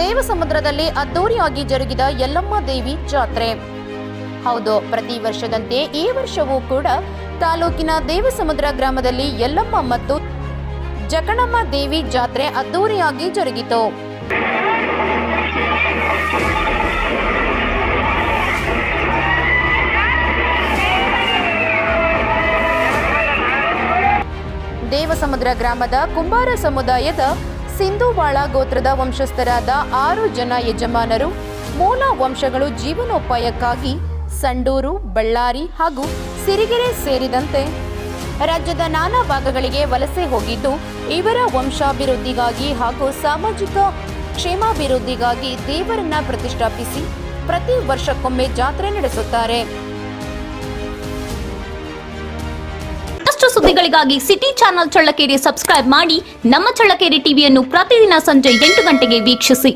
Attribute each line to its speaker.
Speaker 1: ದೇವಸಮುದ್ರದಲ್ಲಿ ಅದ್ದೂರಿಯಾಗಿ ಜರುಗಿದ ಯಲ್ಲಮ್ಮ ದೇವಿ ಜಾತ್ರೆ. ಹೌದು, ಪ್ರತಿ ವರ್ಷದಂತೆ ಈ ವರ್ಷವೂ ಕೂಡ ತಾಲೂಕಿನ ದೇವಸಮುದ್ರ ಗ್ರಾಮದಲ್ಲಿ ಯಲ್ಲಮ್ಮ ಮತ್ತು ಜಕಣಮ್ಮ ದೇವಿ ಜಾತ್ರೆ ಅದ್ದೂರಿಯಾಗಿ ಜರುಗಿತು. ದೇವಸಮುದ್ರ ಗ್ರಾಮದ ಕುಂಬಾರ ಸಮುದಾಯದ ಸಿಂಧುವಾಳ ಗೋತ್ರದ ವಂಶಸ್ಥರಾದ 6 ಜನ ಯಜಮಾನರು ಮೂಲ ವಂಶಗಳು ಜೀವನೋಪಾಯಕ್ಕಾಗಿ ಸಂಡೂರು, ಬಳ್ಳಾರಿ ಹಾಗೂ ಸಿರಿಗೆರೆ ಸೇರಿದಂತೆ ರಾಜ್ಯದ ನಾನಾ ಭಾಗಗಳಿಗೆ ವಲಸೆ ಹೋಗಿದ್ದು, ಇವರ ವಂಶಾಭಿವೃದ್ಧಿಗಾಗಿ ಹಾಗೂ ಸಾಮಾಜಿಕ ಕ್ಷೇಮಾಭಿವೃದ್ಧಿಗಾಗಿ ದೇವರನ್ನ ಪ್ರತಿಷ್ಠಾಪಿಸಿ ಪ್ರತಿ ವರ್ಷಕ್ಕೊಮ್ಮೆ ಜಾತ್ರೆ ನಡೆಸುತ್ತಾರೆ.
Speaker 2: ಸುದ್ದಿಗಳಿಗಾಗಿ ಸಿಟಿ ಚಾನೆಲ್ ಚಳ್ಳಕೆರೆ ಸಬ್ಸ್ಕ್ರೈಬ್ ಮಾಡಿ. ನಮ್ಮ ಚಳ್ಳಕೆರೆ ಟಿವಿಯನ್ನು ಪ್ರತಿದಿನ ಸಂಜೆ 8 ಗಂಟೆಗೆ ವೀಕ್ಷಿಸಿ.